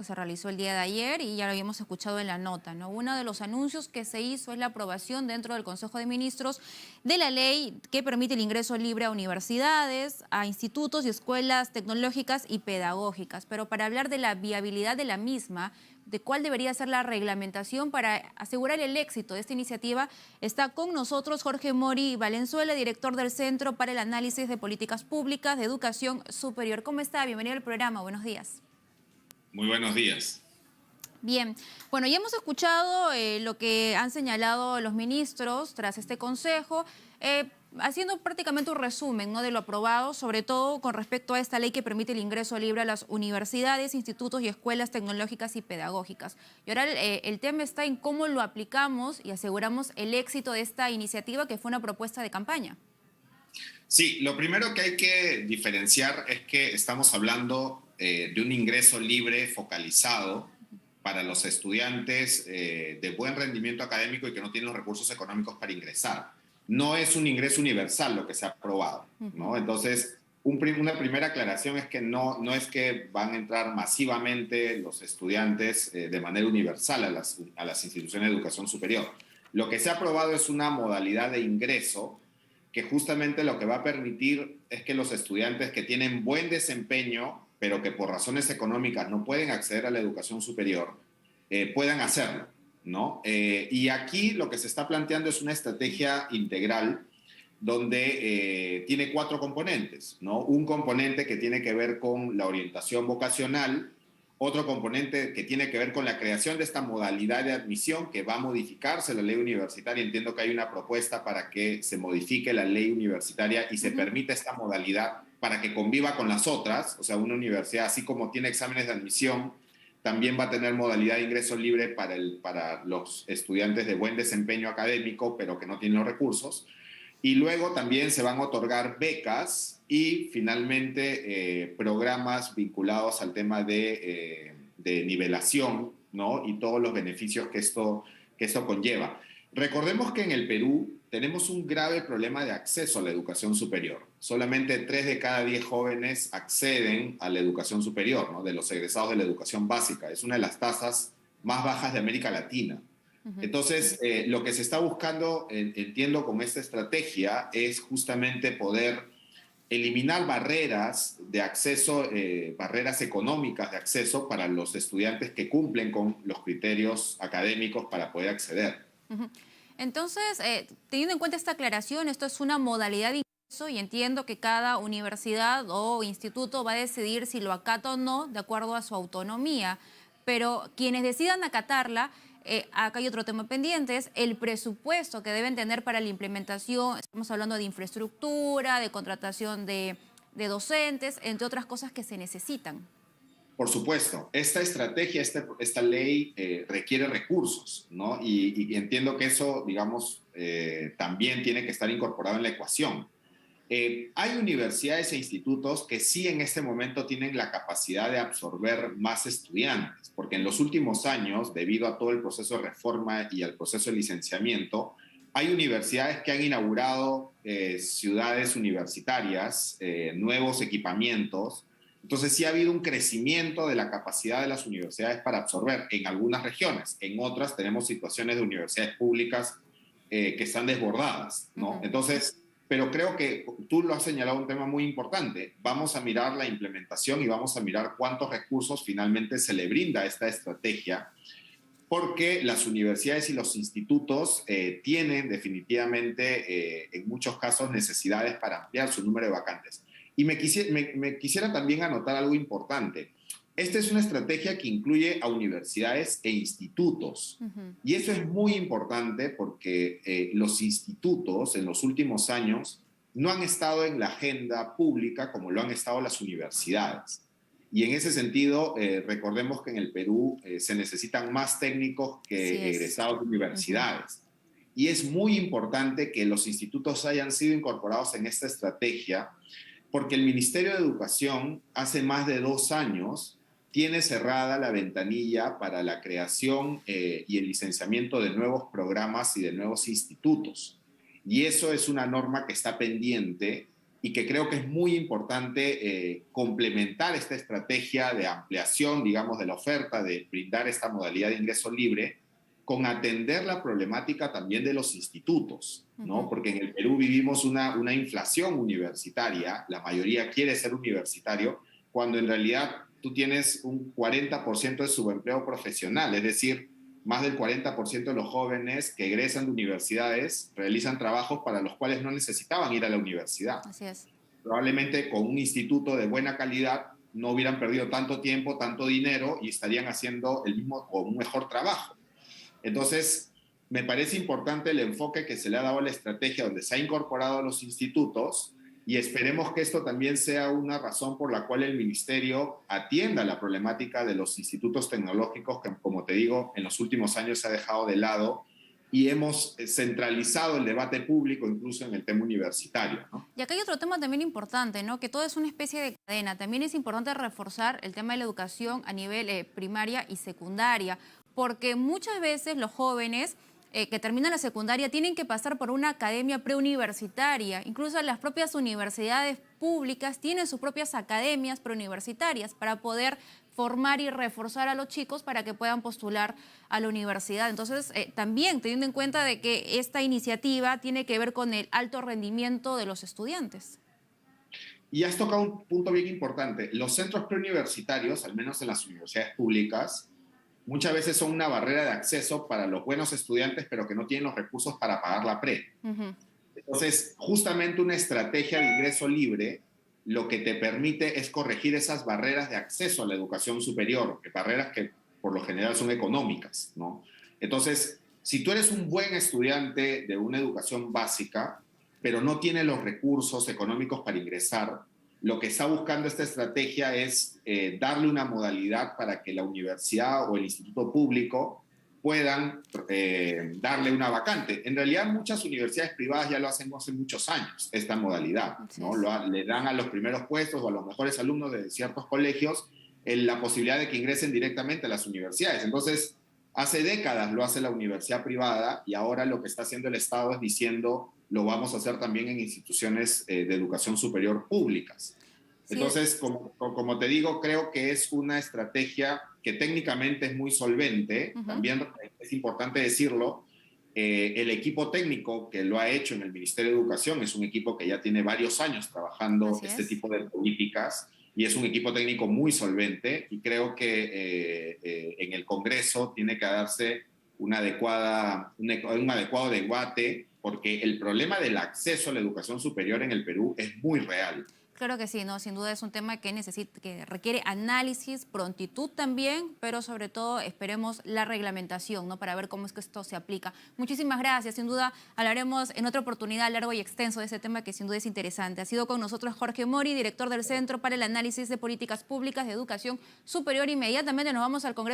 que se realizó el día de ayer y ya lo habíamos escuchado en la nota, ¿no? Uno de los anuncios que se hizo es la aprobación dentro del Consejo de Ministros de la ley que permite el ingreso libre a universidades, a institutos y escuelas tecnológicas y pedagógicas. Pero para hablar de la viabilidad de la misma, de cuál debería ser la reglamentación para asegurar el éxito de esta iniciativa, está con nosotros Jorge Mori Valenzuela, director del Centro para el Análisis de Políticas Públicas de Educación Superior. ¿Cómo está? Bienvenido al programa. Buenos días. Muy buenos días. Bien, bueno, ya hemos escuchado lo que han señalado los ministros tras este consejo, haciendo prácticamente un resumen, ¿no?, de lo aprobado, sobre todo con respecto a esta ley que permite el ingreso libre a las universidades, institutos y escuelas tecnológicas y pedagógicas. Y ahora el tema está en cómo lo aplicamos y aseguramos el éxito de esta iniciativa que fue una propuesta de campaña. Sí, lo primero que hay que diferenciar es que estamos hablando de un ingreso libre focalizado para los estudiantes de buen rendimiento académico y que no tienen los recursos económicos para ingresar. No es un ingreso universal lo que se ha aprobado, ¿no? Entonces, una primera aclaración es que no es que van a entrar masivamente los estudiantes de manera universal a las instituciones de educación superior. Lo que se ha aprobado es una modalidad de ingreso que justamente lo que va a permitir es que los estudiantes que tienen buen desempeño, pero que por razones económicas no pueden acceder a la educación superior, puedan hacerlo, ¿no? Y aquí lo que se está planteando es una estrategia integral donde tiene 4 componentes, ¿no? Un componente que tiene que ver con la orientación vocacional, otro componente que tiene que ver con la creación de esta modalidad de admisión que va a modificarse la ley universitaria. Entiendo que hay una propuesta para que se modifique la ley universitaria y se permita esta modalidad para que conviva con las otras. O sea, una universidad, así como tiene exámenes de admisión, también va a tener modalidad de ingreso libre para los estudiantes de buen desempeño académico, pero que no tienen los recursos. Y luego también se van a otorgar becas y finalmente programas vinculados al tema de nivelación, ¿no? Y todos los beneficios que esto conlleva. Recordemos que en el Perú tenemos un grave problema de acceso a la educación superior. Solamente 3 de cada 10 jóvenes acceden a la educación superior, ¿no?, de los egresados de la educación básica. Es una de las tasas más bajas de América Latina. Entonces, lo que se está buscando, entiendo, con esta estrategia es justamente poder eliminar barreras de acceso, barreras económicas de acceso para los estudiantes que cumplen con los criterios académicos para poder acceder. Entonces, teniendo en cuenta esta aclaración, esto es una modalidad de ingreso y entiendo que cada universidad o instituto va a decidir si lo acata o no de acuerdo a su autonomía, pero quienes decidan acatarla, acá hay otro tema pendiente, es el presupuesto que deben tener para la implementación. Estamos hablando de infraestructura, de contratación de docentes, entre otras cosas que se necesitan. Por supuesto, esta estrategia, esta ley requiere recursos, ¿no? Y entiendo que eso, digamos, también tiene que estar incorporado en la ecuación. Hay universidades e institutos que sí en este momento tienen la capacidad de absorber más estudiantes, porque en los últimos años, debido a todo el proceso de reforma y al proceso de licenciamiento, hay universidades que han inaugurado ciudades universitarias, nuevos equipamientos. Entonces sí ha habido un crecimiento de la capacidad de las universidades para absorber en algunas regiones. En otras tenemos situaciones de universidades públicas que están desbordadas, ¿no? Entonces, pero creo que tú lo has señalado, un tema muy importante. Vamos a mirar la implementación y vamos a mirar cuántos recursos finalmente se le brinda a esta estrategia, porque las universidades y los institutos tienen definitivamente, en muchos casos, necesidades para ampliar su número de vacantes. Y me quisiera también anotar algo importante. Esta es una estrategia que incluye a universidades e institutos. Y eso es muy importante porque los institutos en los últimos años no han estado en la agenda pública como lo han estado las universidades. Y en ese sentido, recordemos que en el Perú se necesitan más técnicos que egresados de universidades. Y es muy importante que los institutos hayan sido incorporados en esta estrategia, porque el Ministerio de Educación hace más de 2 años tiene cerrada la ventanilla para la creación y el licenciamiento de nuevos programas y de nuevos institutos. Y eso es una norma que está pendiente y que creo que es muy importante complementar esta estrategia de ampliación, digamos, de la oferta, de brindar esta modalidad de ingreso libre, con atender la problemática también de los institutos, ¿no? Porque en el Perú vivimos una inflación universitaria, la mayoría quiere ser universitario, cuando en realidad tú tienes un 40% de subempleo profesional, es decir, más del 40% de los jóvenes que egresan de universidades realizan trabajos para los cuales no necesitaban ir a la universidad. Así es. Probablemente con un instituto de buena calidad no hubieran perdido tanto tiempo, tanto dinero y estarían haciendo el mismo o un mejor trabajo. Entonces, me parece importante el enfoque que se le ha dado a la estrategia donde se ha incorporado a los institutos y esperemos que esto también sea una razón por la cual el ministerio atienda la problemática de los institutos tecnológicos que, como te digo, en los últimos años se ha dejado de lado y hemos centralizado el debate público incluso en el tema universitario, ¿no? Y acá hay otro tema también importante, ¿no? Que todo es una especie de cadena. También es importante reforzar el tema de la educación a nivel primaria y secundaria, porque muchas veces los jóvenes que terminan la secundaria tienen que pasar por una academia preuniversitaria. Incluso las propias universidades públicas tienen sus propias academias preuniversitarias para poder formar y reforzar a los chicos para que puedan postular a la universidad. Entonces, también teniendo en cuenta de que esta iniciativa tiene que ver con el alto rendimiento de los estudiantes. Y has tocado un punto bien importante. Los centros preuniversitarios, al menos en las universidades públicas, muchas veces son una barrera de acceso para los buenos estudiantes, pero que no tienen los recursos para pagar la pre. Entonces, justamente una estrategia de ingreso libre lo que te permite es corregir esas barreras de acceso a la educación superior, barreras que por lo general son económicas, ¿no? Entonces, si tú eres un buen estudiante de una educación básica, pero no tienes los recursos económicos para ingresar, lo que está buscando esta estrategia es darle una modalidad para que la universidad o el instituto público puedan darle una vacante. En realidad, muchas universidades privadas ya lo hacen hace muchos años, esta modalidad, ¿no? Le dan a los primeros puestos o a los mejores alumnos de ciertos colegios la posibilidad de que ingresen directamente a las universidades. Entonces, hace décadas lo hace la universidad privada y ahora lo que está haciendo el Estado es diciendo lo vamos a hacer también en instituciones de educación superior públicas. Entonces, como te digo, creo que es una estrategia que técnicamente es muy solvente. También es importante decirlo, el equipo técnico que lo ha hecho en el Ministerio de Educación es un equipo que ya tiene varios años trabajando este tipo de políticas y es un equipo técnico muy solvente y creo que en el Congreso tiene que darse un adecuado debate porque el problema del acceso a la educación superior en el Perú es muy real. Claro que sí, no, sin duda es un tema que requiere análisis, prontitud también, pero sobre todo esperemos la reglamentación, ¿no? Para ver cómo es que esto se aplica. Muchísimas gracias, sin duda hablaremos en otra oportunidad largo y extenso de ese tema que sin duda es interesante. Ha sido con nosotros Jorge Mori, director del Centro para el Análisis de Políticas Públicas de Educación Superior. Inmediatamente nos vamos al Congreso.